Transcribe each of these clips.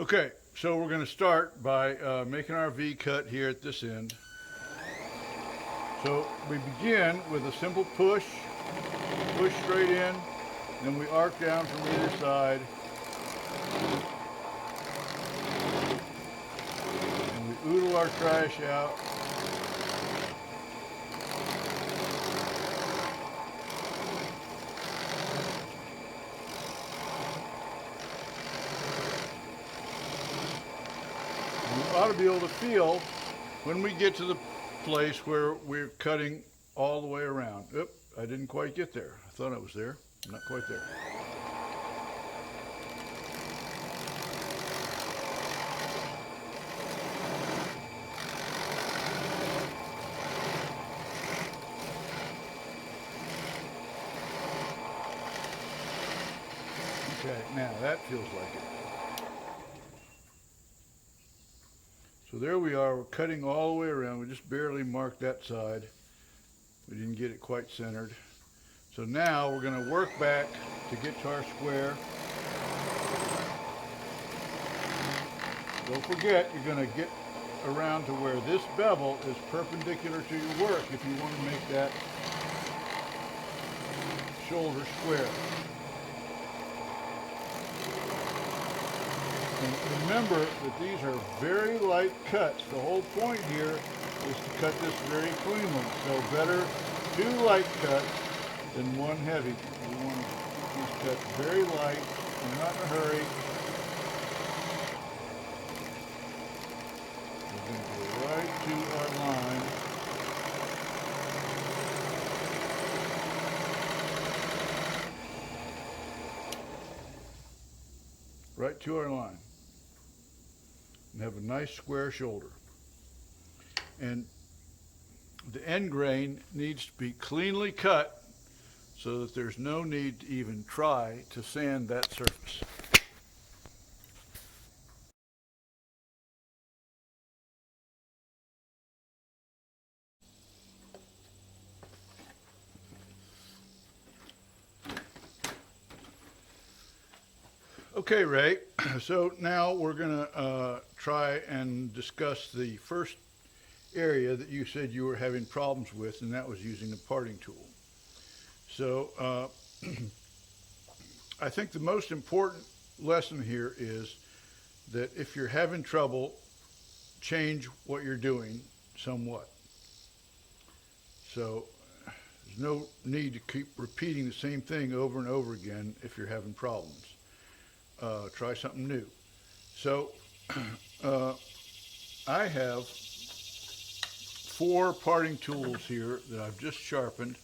Okay, so we're going to start by making our V cut here at this end. So we begin with a simple push straight in, then we arc down from either side, and we oodle our trash out. And we ought to be able to feel when we get to the place where we're cutting all the way around. Oop, I didn't quite get there. I thought I was there. I'm not quite there. Okay, now that feels like it. So there we are, we're cutting all the way around. We just barely marked that side. We didn't get it quite centered. So now we're going to work back to get to our square. Don't forget, you're going to get around to where this bevel is perpendicular to your work if you want to make that shoulder square. And remember that these are very light cuts. The whole point here is to cut this very cleanly. So better 2 light cuts than 1 heavy. We want these cuts very light. We're not in a hurry. We're going to go right to our line. Right to our line. And have a nice square shoulder. And the end grain needs to be cleanly cut so that there's no need to even try to sand that surface. Okay, Ray, so now we're going to try and discuss the first area that you said you were having problems with, and that was using the parting tool. So I think the most important lesson here is that if you're having trouble, change what you're doing somewhat. So there's no need to keep repeating the same thing over and over again if you're having problems. Try something new. So I have 4 parting tools here that I've just sharpened,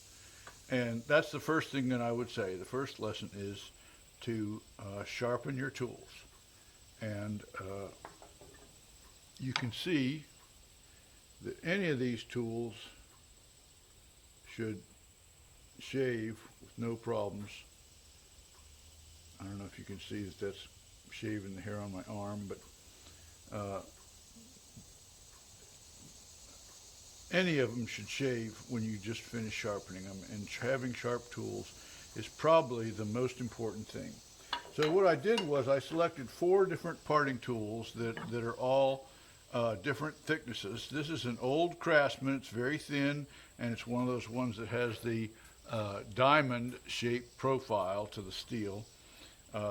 and that's the first thing that I would say. The first lesson is to sharpen your tools. And you can see that any of these tools should shave with no problems. I don't know if you can see that that's shaving the hair on my arm, but any of them should shave when you just finish sharpening them, and having sharp tools is probably the most important thing. So what I did was I selected 4 different parting tools that are all different thicknesses. This is an old Craftsman. It's very thin, and it's one of those ones that has the diamond shaped profile to the steel.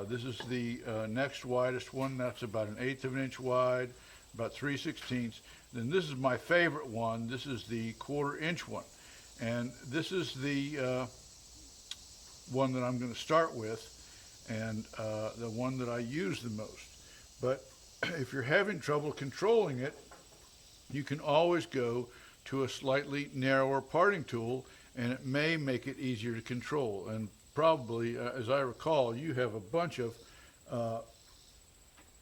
This is the next widest one. That's about 1/8 of an inch wide, about 3/16. Then this is my favorite one. This is the 1/4 inch one. And this is the one that I'm going to start with, and the one that I use the most. But if you're having trouble controlling it, you can always go to a slightly narrower parting tool, and it may make it easier to control. And probably, as I recall, you have a bunch of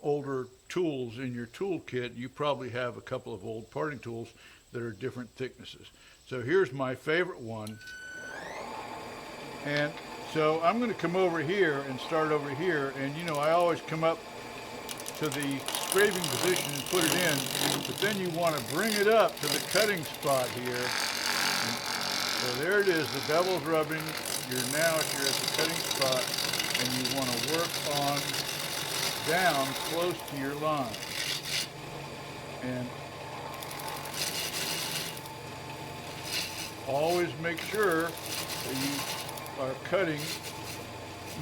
older tools in your toolkit. You probably have a couple of old parting tools that are different thicknesses. So here's my favorite one. And so I'm going to come over here and start over here. And you know, I always come up to the scraping position and put it in, but then you want to bring it up to the cutting spot here. And so there it is, the bevel's rubbing. You're at the cutting spot, and you want to work on down close to your line. And always make sure that you are cutting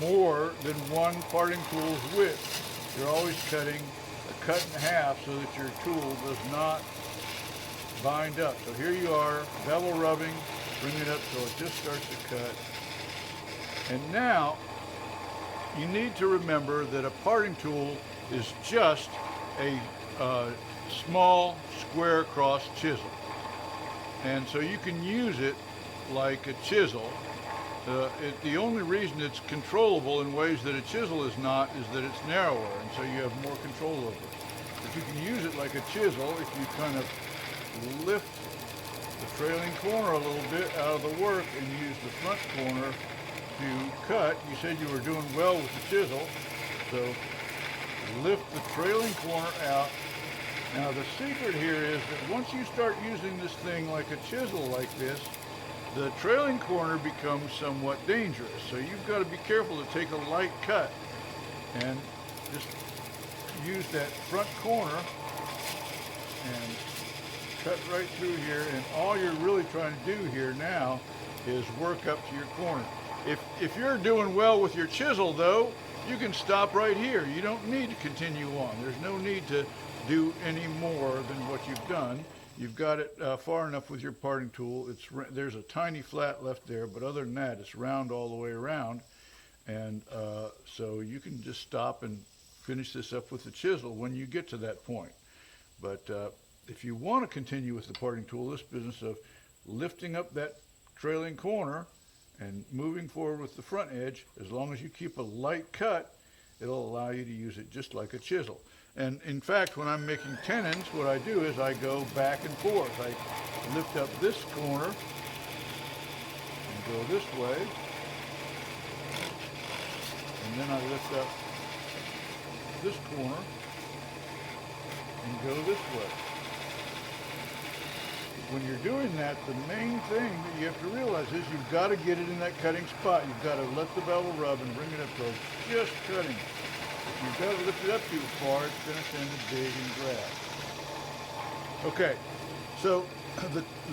more than one parting tool's width. You're always cutting a cut in half so that your tool does not bind up. So here you are, bevel rubbing, bring it up so it just starts to cut. And now you need to remember that a parting tool is just a small square cross chisel. And so you can use it like a chisel. The only reason it's controllable in ways that a chisel is not is that it's narrower, and so you have more control over it. But you can use it like a chisel if you kind of lift the trailing corner a little bit out of the work and use the front corner to cut. You said you were doing well with the chisel, so lift the trailing corner out. Now the secret here is that once you start using this thing like a chisel like this, the trailing corner becomes somewhat dangerous. So you've got to be careful to take a light cut and just use that front corner and cut right through here. And all you're really trying to do here now is work up to your corner. If you're doing well with your chisel though, you can stop right here. You don't need to continue on. There's no need to do any more than what you've done. You've got it far enough with your parting tool. There's a tiny flat left there, but other than that, it's round all the way around. And so you can just stop and finish this up with the chisel when you get to that point. But if you want to continue with the parting tool, this business of lifting up that trailing corner and moving forward with the front edge, as long as you keep a light cut, it'll allow you to use it just like a chisel. And in fact, when I'm making tenons, what I do is I go back and forth. I lift up this corner and go this way, and then I lift up this corner and go this way. When you're doing that, the main thing that you have to realize is you've got to get it in that cutting spot. You've got to let the bevel rub and bring it up to just cutting. If you've got to lift it up too far, it's going to tend to dig and grab. Okay, so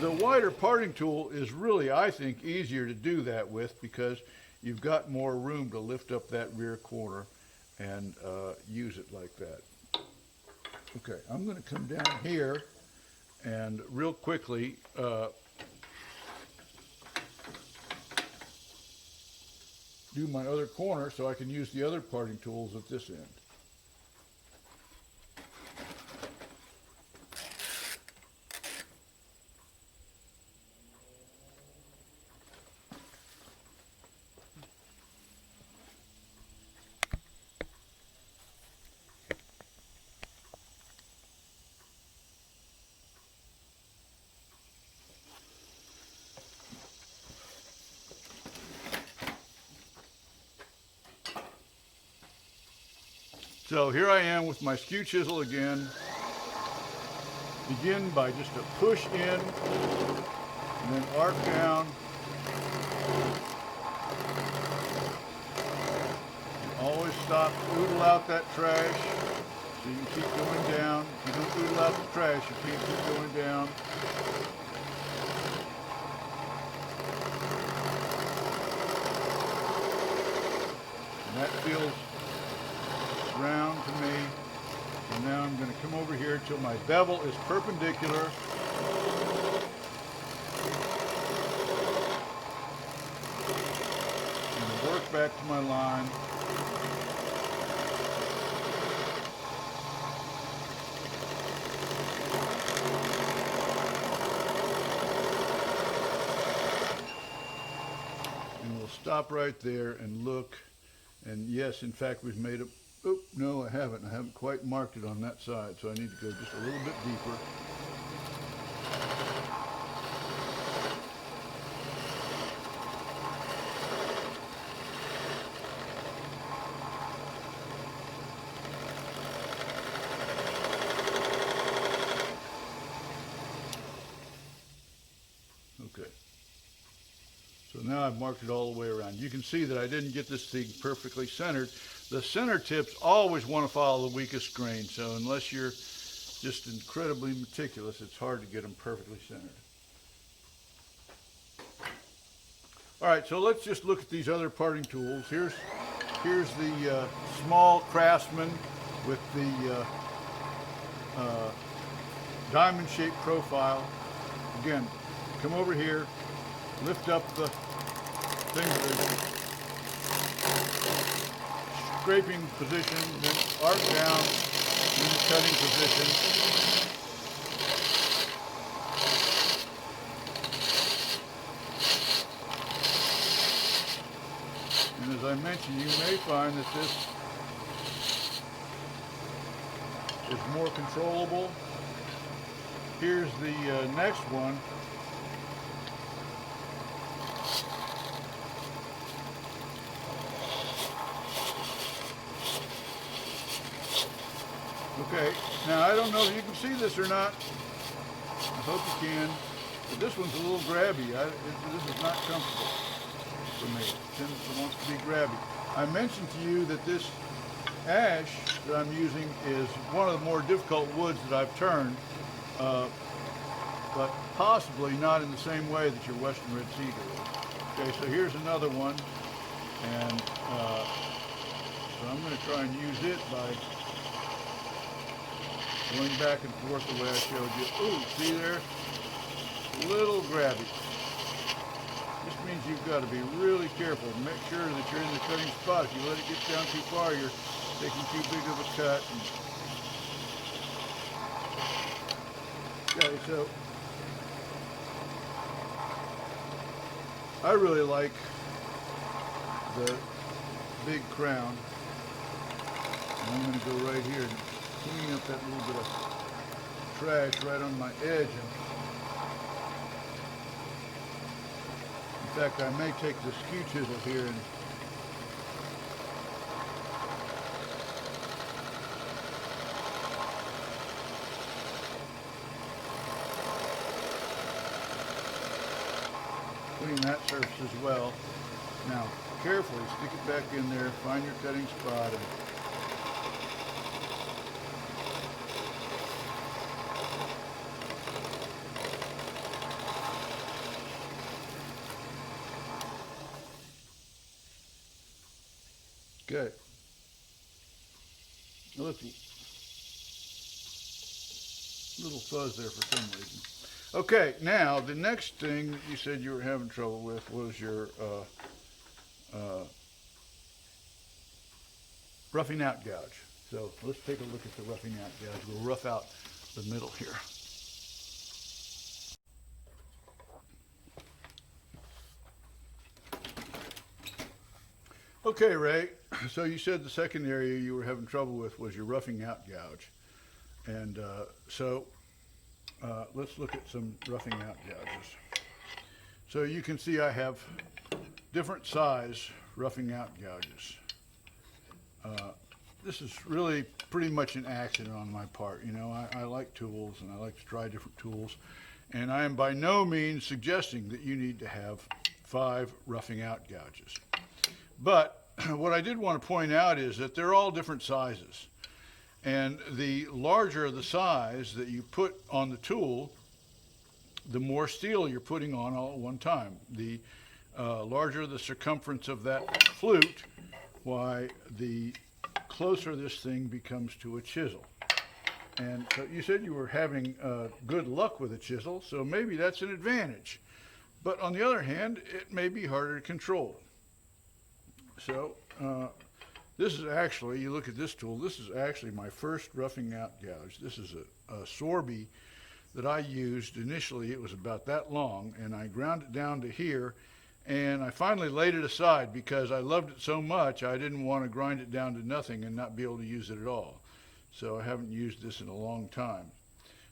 the wider parting tool is really, I think, easier to do that with because you've got more room to lift up that rear corner and use it like that. Okay, I'm going to come down here and real quickly do my other corner so I can use the other parting tools at this end. So here I am with my skew chisel again. Begin by just a push in and then arc down. And always stop, oodle out that trash so you can keep going down. If you don't oodle out the trash, you can't keep going down. And that feels round to me. And now I'm going to come over here till my bevel is perpendicular. And work back to my line. And we'll stop right there and look. And yes, in fact, we've made a oh, no, I haven't quite marked it on that side, so I need to go just a little bit deeper. Okay. So now I've marked it all the way around. You can see that I didn't get this thing perfectly centered. The center tips always want to follow the weakest grain, so unless you're just incredibly meticulous, it's hard to get them perfectly centered. All right, so let's just look at these other parting tools. Here's the small Craftsman with the diamond-shaped profile. Again, come over here, lift up the finger, scraping position, then arc down in the cutting position. And as I mentioned, you may find that this is more controllable. Here's the next one. Okay, now I don't know if you can see this or not. I hope you can. But this one's a little grabby. This is not comfortable for me. It wants to be grabby. I mentioned to you that this ash that I'm using is one of the more difficult woods that I've turned, but possibly not in the same way that your Western Red Cedar is. Okay, so here's another one, and so I'm going to try and use it by going back and forth the way I showed you. Ooh, see there? A little grabby. This means you've got to be really careful and make sure that you're in the cutting spot. If you let it get down too far, you're taking too big of a cut. Okay, so I really like the big crown. And I'm going to go right here and clean up that little bit of trash right on my edge. In fact, I may take the skew chisel here and clean that surface as well. Now, carefully stick it back in there, find your cutting spot, and okay. Little fuzz there for some reason. Okay, now the next thing that you said you were having trouble with was your roughing out gouge. So let's take a look at the roughing out gouge. We'll rough out the middle here. Okay, Ray, so you said the second area you were having trouble with was your roughing out gouge. And let's look at some roughing out gouges. So you can see I have different size roughing out gouges. This is really pretty much an accident on my part. You know, I like tools and I like to try different tools. And I am by no means suggesting that you need to have 5 roughing out gouges. But what I did want to point out is that they're all different sizes. And the larger the size that you put on the tool, the more steel you're putting on all at one time. The larger the circumference of that flute, why the closer this thing becomes to a chisel. And so you said you were having good luck with a chisel, so maybe that's an advantage. But on the other hand, it may be harder to control. So this is actually, you look at this tool, this is actually my first roughing out gouge. This is a Sorby that I used. Initially it was about that long, and I ground it down to here, and I finally laid it aside because I loved it so much I didn't want to grind it down to nothing and not be able to use it at all. So I haven't used this in a long time.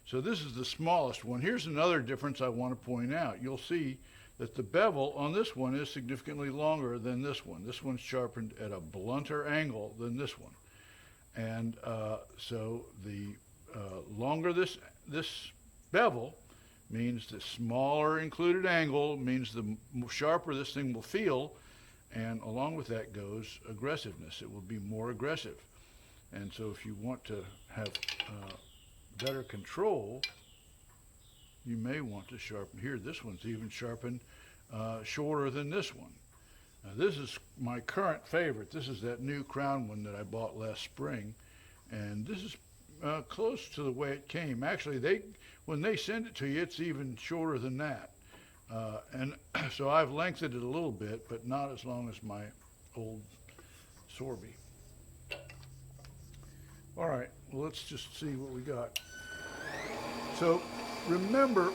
So this is the smallest one. Here's another difference I want to point out. You'll see that the bevel on this one is significantly longer than this one. This one's sharpened at a blunter angle than this one. And so the longer this bevel means the smaller included angle means the sharper this thing will feel, and along with that goes aggressiveness. It will be more aggressive. And so if you want to have better control, you may want to sharpen here. This one's even sharpened shorter than this one. Now this is my current favorite. This is that new crown one that I bought last spring, and this is close to the way it came. Actually, when they send it to you, it's even shorter than that. And so I've lengthened it a little bit, but not as long as my old Sorby. All right, well, let's just see what we got. So remember,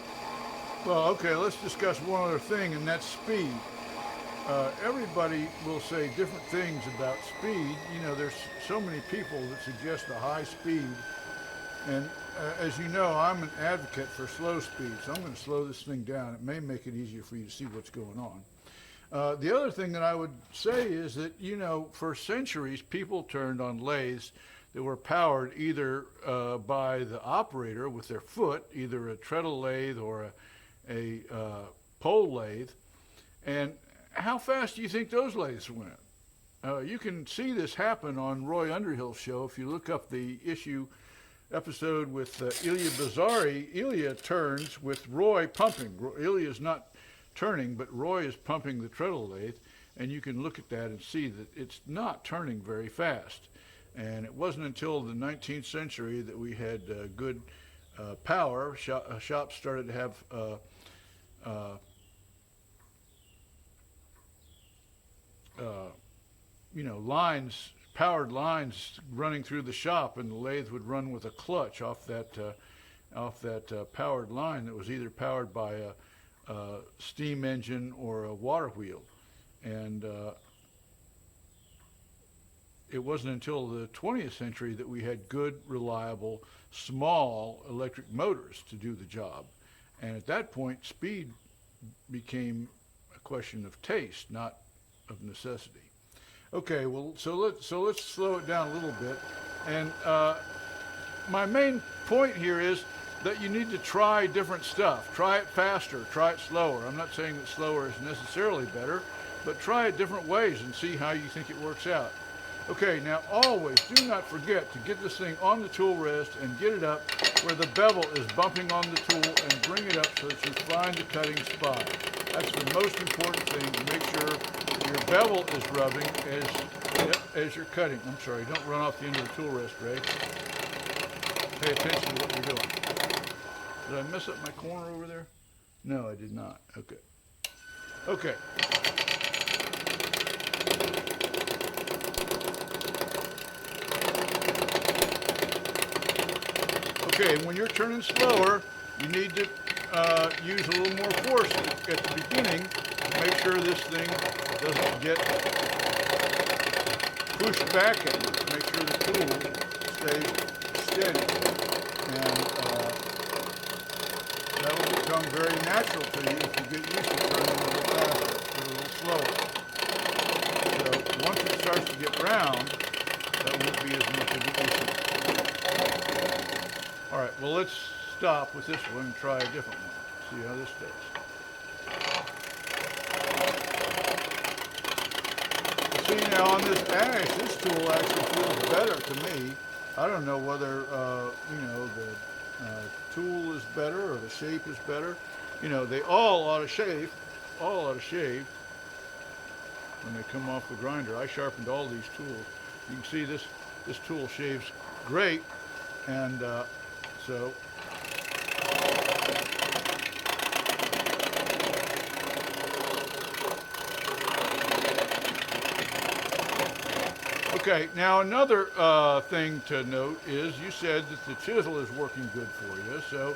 well, okay, let's discuss one other thing, and that's speed. Everybody will say different things about speed. You know, there's so many people that suggest a high speed. And as you know, I'm an advocate for slow speed, so I'm going to slow this thing down. It may make it easier for you to see what's going on. The other thing that I would say is that, you know, for centuries, people turned on lathes that were powered either by the operator with their foot, either a treadle lathe or a pole lathe. And how fast do you think those lathes went? You can see this happen on Roy Underhill's show. If you look up the episode with Ilya Bazari, Ilya turns with Roy pumping. Ilya's not turning, but Roy is pumping the treadle lathe, and you can look at that and see that it's not turning very fast. And it wasn't until the 19th century that we had good power. Shops started to have you know, lines, powered lines running through the shop, and the lathe would run with a clutch off that powered line that was either powered by a steam engine or a water wheel. And it wasn't until the 20th century that we had good, reliable, small electric motors to do the job. And at that point, speed became a question of taste, not of necessity. Okay, well, so let's slow it down a little bit. And my main point here is that you need to try different stuff. Try it faster, try it slower. I'm not saying that slower is necessarily better, but try it different ways and see how you think it works out. Okay, now always do not forget to get this thing on the tool rest and get it up where the bevel is bumping on the tool, and bring it up so that you find the cutting spot. That's the most important thing, to make sure your bevel is rubbing as you're cutting. I'm sorry, don't run off the end of the tool rest, Ray. Pay attention to what you're doing. Did I mess up my corner over there? No, I did not. Okay. Okay. Okay, when you're turning slower, you need to use a little more force at the beginning to make sure this thing doesn't get pushed back at you, to make sure the tool stays steady. And that will become very natural to you if you get used to turning a little faster, a little slower. So once it starts to get round, that won't be as much of an issue. All right, well, let's stop with this one and try a different one. See how this does. See, now on this ash, this tool actually feels better to me. I don't know whether, you know, the tool is better or the shape is better. You know, they all ought to shave, when they come off the grinder. I sharpened all these tools. You can see this tool shaves great, and so okay, now another thing to note is you said that the chisel is working good for you. So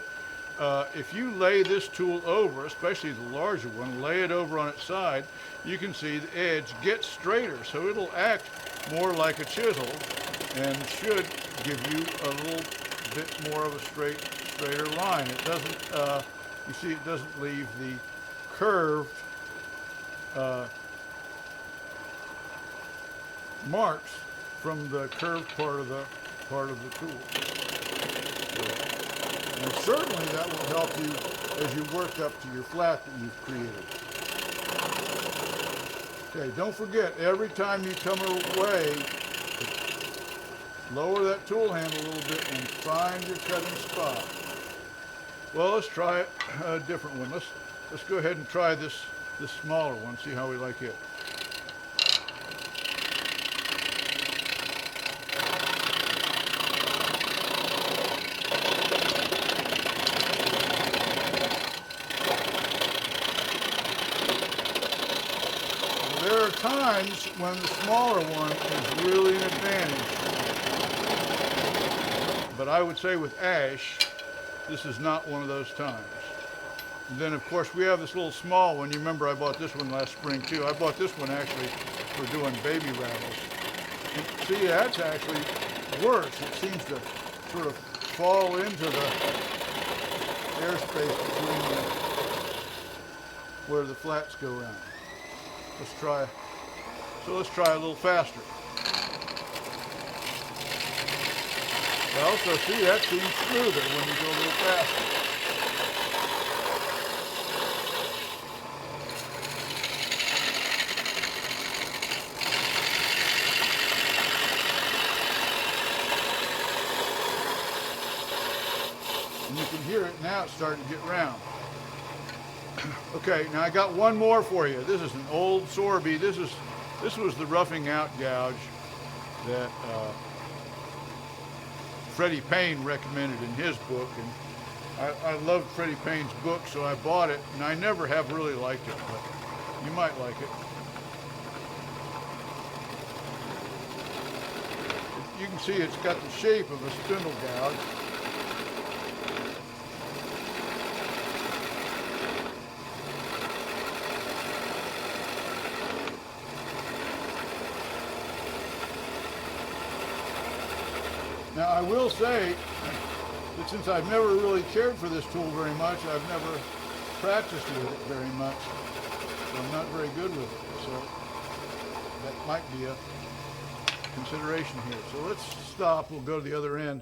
if you lay this tool over, especially the larger one, lay it over on its side, you can see the edge gets straighter. So it'll act more like a chisel and should give you a little bit more of a straighter line. It doesn't, you see, it doesn't leave the curved marks from the curved part of the tool. So, and certainly that will help you as you work up to your flat that you've created. Okay, don't forget, every time you come away, lower that tool handle a little bit and find your cutting spot. Well, let's try a different one. Let's go ahead and try this smaller one, see how we like it. There are times when the smaller one is really an advantage. But I would say with ash, this is not one of those times. And then of course we have this little small one. You remember I bought this one last spring too. I bought this one actually for doing baby rattles. And see, that's actually worse. It seems to sort of fall into the airspace between where the flats go around. Let's try a little faster. Well, so see, that seems smoother when you go a little faster. And you can hear it now, it's starting to get round. Okay, now I got one more for you. This is an old Sorby. This was the roughing out gouge that Freddie Payne recommended in his book, and I loved Freddie Payne's book, so I bought it, and I never have really liked it, but you might like it. You can see it's got the shape of a spindle gouge. Now I will say that since I've never really cared for this tool very much, I've never practiced with it very much, so I'm not very good with it. So that might be a consideration here. So let's stop, we'll go to the other end.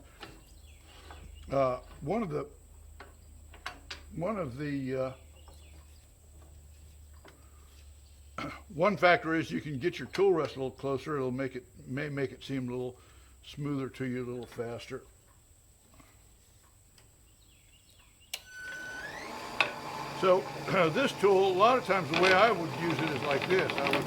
One factor is you can get your tool rest a little closer. It'll may make it seem a little smoother to you, a little faster. So this tool, a lot of times the way I would use it is like this. I would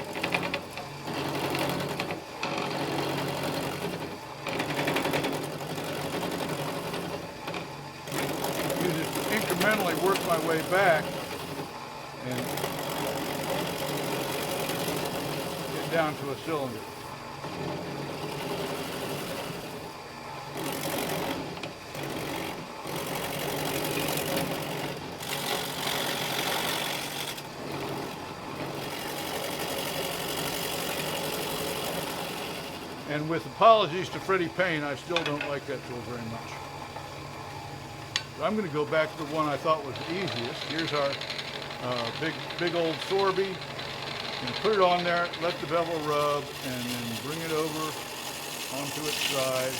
use it to incrementally work my way back and get down to a cylinder. And with apologies to Freddie Payne, I still don't like that tool very much. So I'm going to go back to the one I thought was the easiest. Here's our big old Sorby. And put it on there, let the bevel rub, and then bring it over onto its side.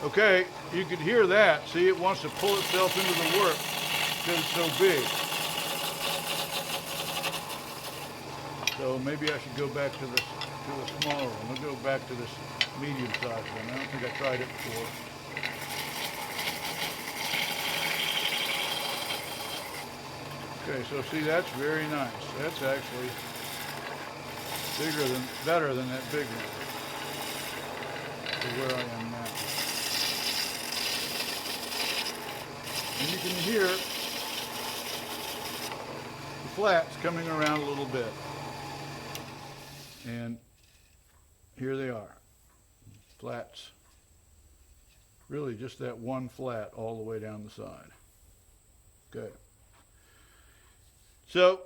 Okay, you can hear that. See, it wants to pull itself into the work because it's so big. So maybe I should go back to the smaller one. We'll go back to this medium-sized one. I don't think I tried it before. Okay, so see, that's very nice. That's actually better than that big one. To where I am now. And you can hear the flats coming around a little bit. And here they are, flats. Really just that one flat all the way down the side. Good. So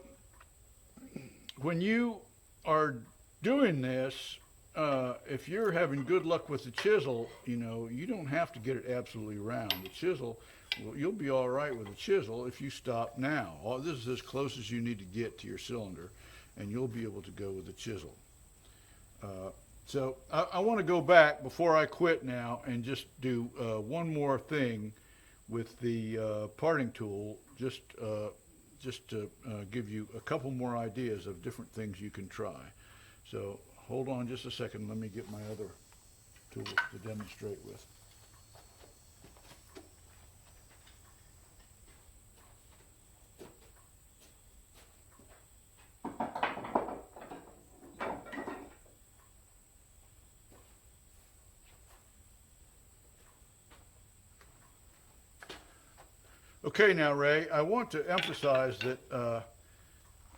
when you are doing this, if you're having good luck with the chisel, you don't have to get it absolutely round. The chisel, well, you'll be all right with the chisel if you stop now. This is as close as you need to get to your cylinder, and you'll be able to go with the chisel. So I want to go back before I quit now and just do one more thing, with the parting tool, just to give you a couple more ideas of different things you can try. So hold on just a second. Let me get my other tools to demonstrate with. Okay, now Ray, I want to emphasize that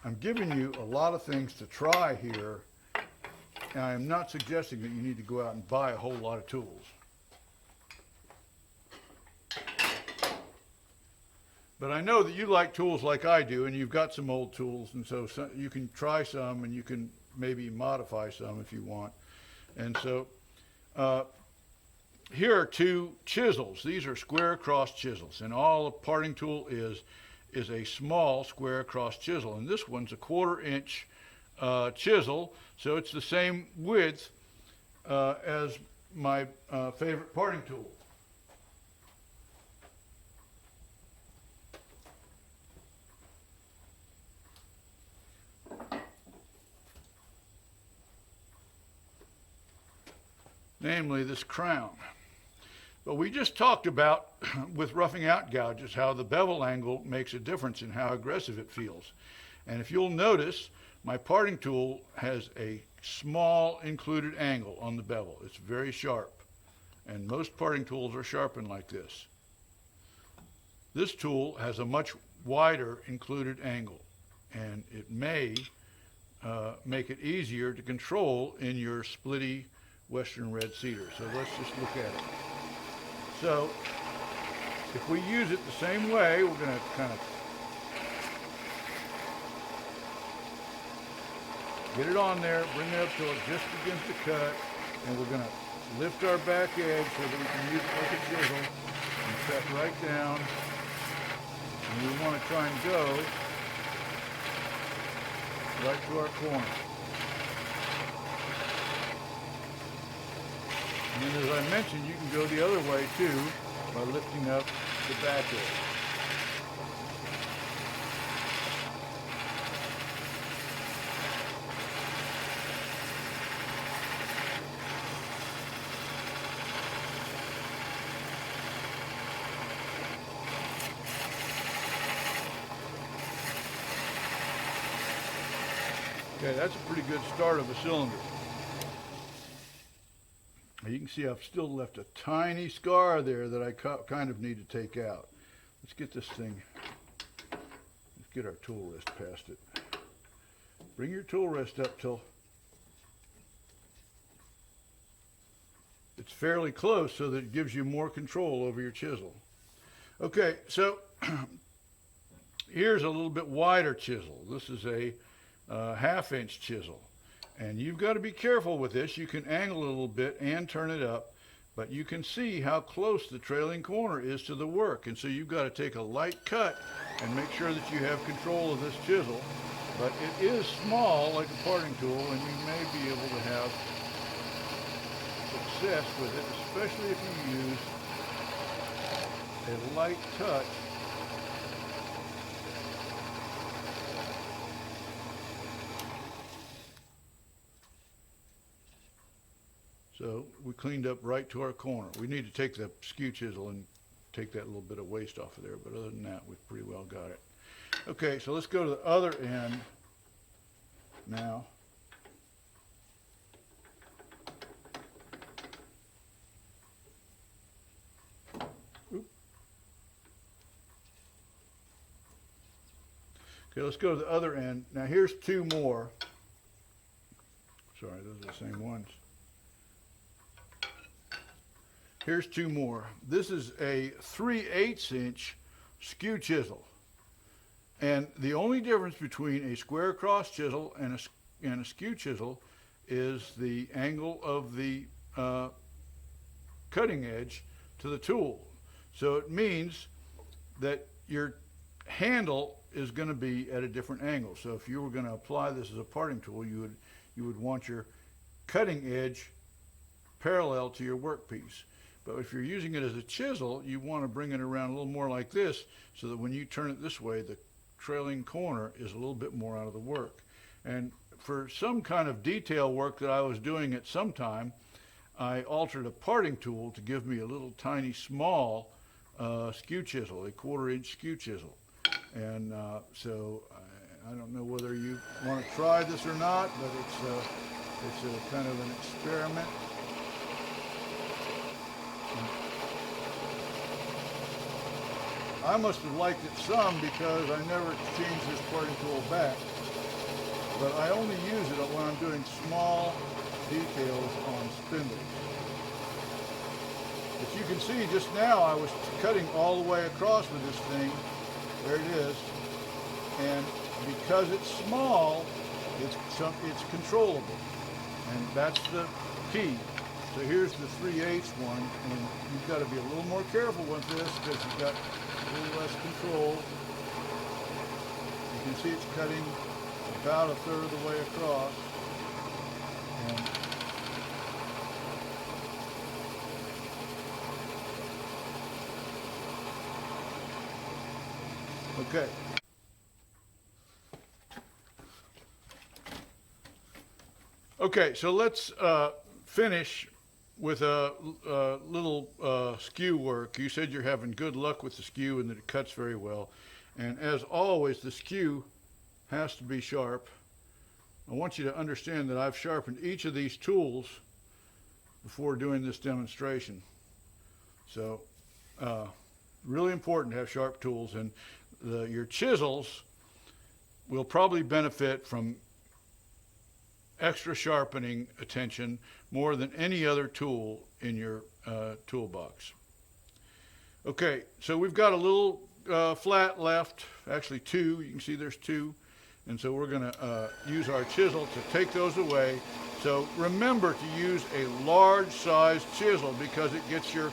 I'm giving you a lot of things to try here, and I am not suggesting that you need to go out and buy a whole lot of tools. But I know that you like tools like I do, and you've got some old tools, and so you can try some, and you can maybe modify some if you want. And so here are two chisels. These are square cross chisels, and all a parting tool is a small square cross chisel, and this one's a 1/4 inch chisel, so it's the same width as my favorite parting tool. Namely this crown. But we just talked about, with roughing out gouges, how the bevel angle makes a difference in how aggressive it feels. And if you'll notice, my parting tool has a small included angle on the bevel. It's very sharp. And most parting tools are sharpened like this. This tool has a much wider included angle, and it may make it easier to control in your splitty Western red cedar. So let's just look at it. So if we use it the same way, we're going to kind of get it on there, bring it up till it just begins to cut, and we're going to lift our back edge so that we can use it like a chisel and cut right down. And we want to try and go right to our corner. And then, as I mentioned, you can go the other way too by lifting up the back edge. Okay, that's a pretty good start of a cylinder. You can see I've still left a tiny scar there that I kind of need to take out. Let's get this thing, let's get our tool rest past it. Bring your tool rest up till it's fairly close so that it gives you more control over your chisel. Okay, so here's a little bit wider chisel. This is a 1/2 inch chisel. And you've got to be careful with this. You can angle it a little bit and turn it up, but you can see how close the trailing corner is to the work. And so you've got to take a light cut and make sure that you have control of this chisel. But it is small, like a parting tool, and you may be able to have success with it, especially if you use a light touch. So we cleaned up right to our corner. We need to take the skew chisel and take that little bit of waste off of there, but other than that, we've pretty well got it. Okay, so let's go to the other end now. Oop. Okay, let's go to the other end. Now here's two more. Sorry, those are the same ones. Here's two more. This is a 3/8 inch skew chisel. And the only difference between a square cross chisel and a skew chisel is the angle of the cutting edge to the tool. So it means that your handle is going to be at a different angle. So if you were going to apply this as a parting tool, you would want your cutting edge parallel to your workpiece. But if you're using it as a chisel, you want to bring it around a little more like this, so that when you turn it this way, the trailing corner is a little bit more out of the work. And for some kind of detail work that I was doing at some time, I altered a parting tool to give me a little tiny small skew chisel, a 1/4-inch skew chisel. And so I don't know whether you want to try this or not, but it's a kind of an experiment. I must have liked it some because I never changed this parting tool back. But I only use it when I'm doing small details on spindles. But you can see just now I was cutting all the way across with this thing. There it is. And because it's small, it's controllable. And that's the key. So here's the 3/8 one, and you've got to be a little more careful with this because you've got a little less control. You can see it's cutting about 1/3 of the way across. And okay. Okay, so let's finish with a little skew work. You said you're having good luck with the skew and that it cuts very well. And as always, the skew has to be sharp. I want you to understand that I've sharpened each of these tools before doing this demonstration. So really important to have sharp tools, and your chisels will probably benefit from extra sharpening attention more than any other tool in your toolbox. Okay, so we've got a little flat left, actually 2. You can see there's 2. And so we're going to use our chisel to take those away. So remember to use a large sized chisel because it gets your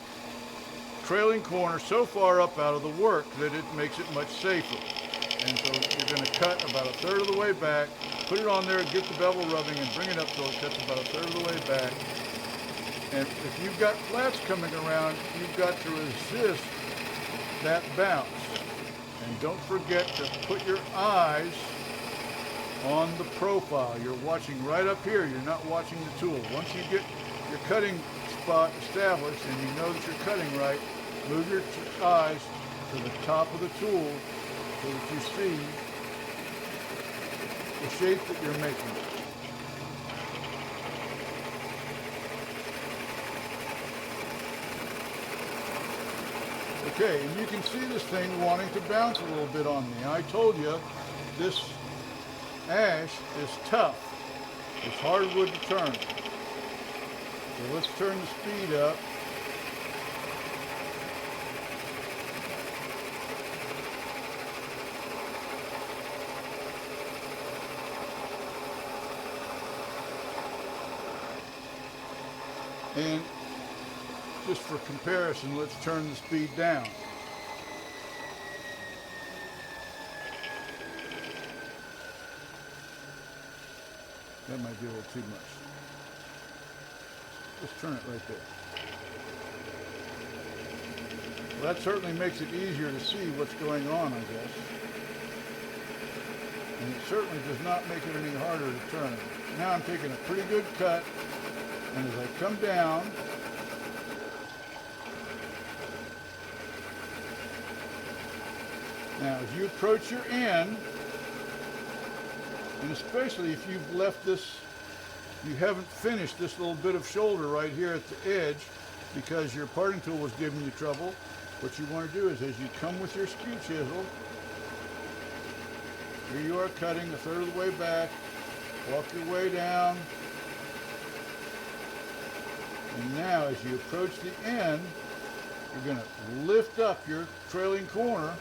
trailing corner so far up out of the work that it makes it much safer. And so you're going to cut about 1/3 of the way back, put it on there, get the bevel rubbing, and bring it up so it cuts about 1/3 of the way back. And if you've got flats coming around, you've got to resist that bounce. And don't forget to put your eyes on the profile. You're watching right up here. You're not watching the tool. Once you get your cutting spot established and you know that you're cutting right, move your eyes to the top of the tool so that you see the shape that you're making. Okay, and you can see this thing wanting to bounce a little bit on me. I told you this ash is tough. It's hardwood to turn. So let's turn the speed up. And just for comparison, let's turn the speed down. That might be a little too much. Just turn it right there. Well, that certainly makes it easier to see what's going on, I guess. And it certainly does not make it any harder to turn. Now I'm taking a pretty good cut, and as I come down, now as you approach your end, and especially if you've left this, you haven't finished this little bit of shoulder right here at the edge because your parting tool was giving you trouble, what you want to do is as you come with your skew chisel, here you are cutting 1/3 of the way back, walk your way down, and now as you approach the end, you're going to lift up your trailing corner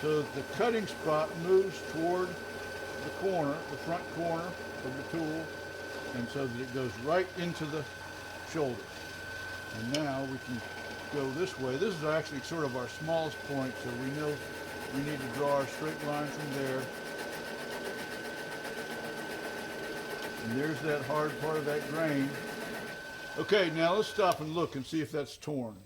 so that the cutting spot moves toward the corner, the front corner of the tool, and so that it goes right into the shoulder. And now we can go this way. This is actually sort of our smallest point, so we know we need to draw our straight line from there. And there's that hard part of that grain. Okay, now let's stop and look and see if that's torn.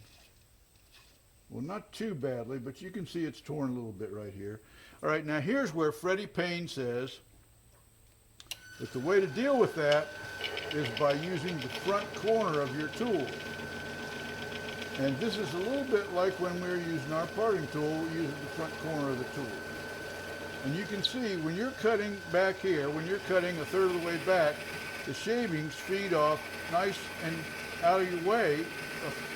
Well, not too badly, but you can see it's torn a little bit right here. All right, now here's where Freddie Payne says that the way to deal with that is by using the front corner of your tool. And this is a little bit like when we were using our parting tool, we use the front corner of the tool. And you can see when you're cutting back here, when you're cutting a third of the way back, the shavings feed off nice and out of your way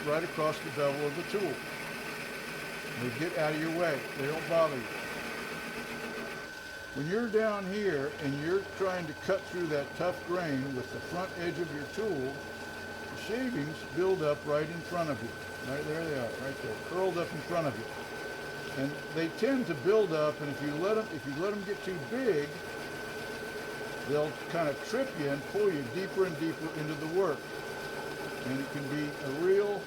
right across the bevel of the tool. They get out of your way. They don't bother you. When you're down here and you're trying to cut through that tough grain with the front edge of your tool, the shavings build up right in front of you. Right there they are, right there, curled up in front of you. And they tend to build up, and if you let them get too big, they'll kind of trip you and pull you deeper and deeper into the work. And it can be a real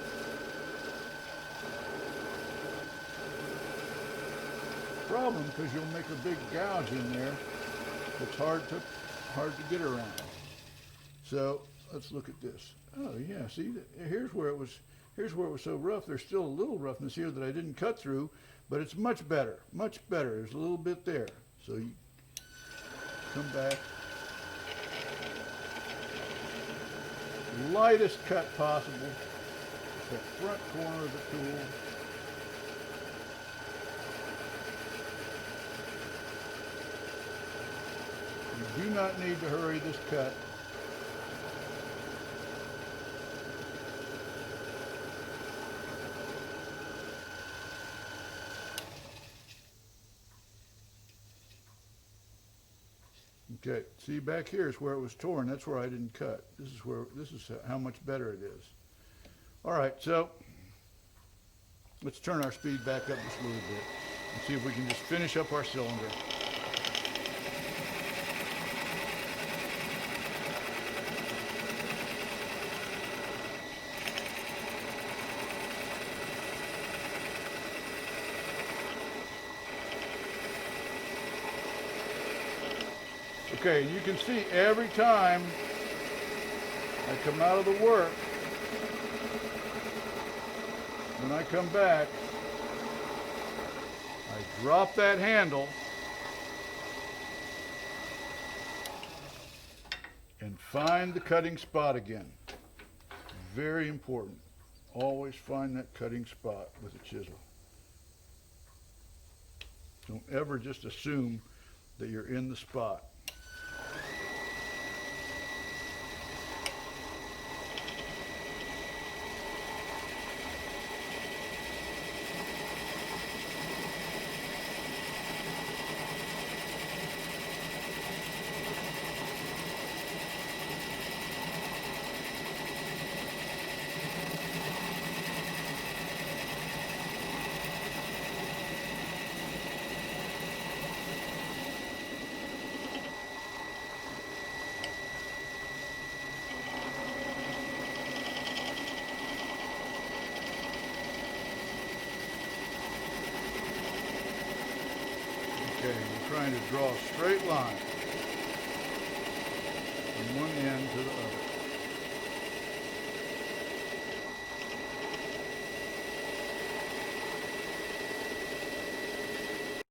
problem because you'll make a big gouge in there that's hard to get around. So let's look at this. Oh yeah, see, here's where it was so rough. There's still a little roughness here that I didn't cut through, but it's much better, much better. There's a little bit there. So you come back. Lightest cut possible. The front corner of the tool. You do not need to hurry this cut. Okay, see back here is where it was torn. That's where I didn't cut. This is how much better it is. All right, so let's turn our speed back up just a little bit and see if we can just finish up our cylinder. Okay, you can see every time I come out of the work, when I come back, I drop that handle and find the cutting spot again. Very important. Always find that cutting spot with a chisel. Don't ever just assume that you're in the spot. Okay, we're trying to draw a straight line from one end to the other.